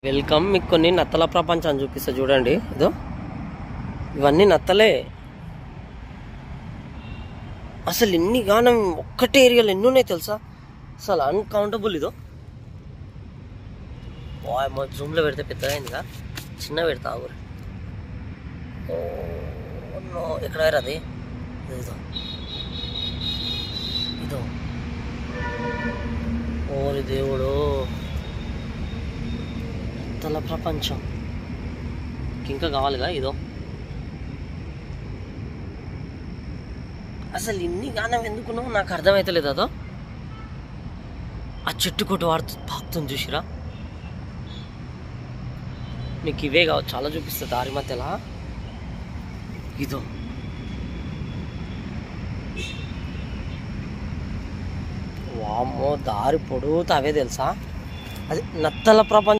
Welcome. మీకు కొన్ని నత్తల ప్రపంచాన్ని చూపిస్తా చూడండి. ఇదో ఇవన్నీ నత్తలే. అసలు ఎన్ని గానం ఒక్కటే ఏరియాలో ఎన్ని ఉన్నాయి తెలుసా? అసలు అన్కౌంటబుల్. ఇదో జూమ్లో పెడితే పెద్దగా అయిందిగా, చిన్న పెడతా ఊరు. ఎక్కడ అది? ఇదో ఇదో ఓరి దేవుడు, నత్తల ప్రపంచం ఇంకా కావాలిగా. ఇదో అసలు ఇన్ని గానం ఎందుకున్నావు నాకు అర్థమవుతలేదు. అదో ఆ చెట్టు కొట్టు పాకుతుంది చూసిరా. మీకు ఇవే కావచ్చు, చాలా చూపిస్తుంది దారి మధ్యలా. ఇదో వామ్మో, దారి పొడుగుతా అవే తెలుసా. అది నత్తల ప్రపంచం.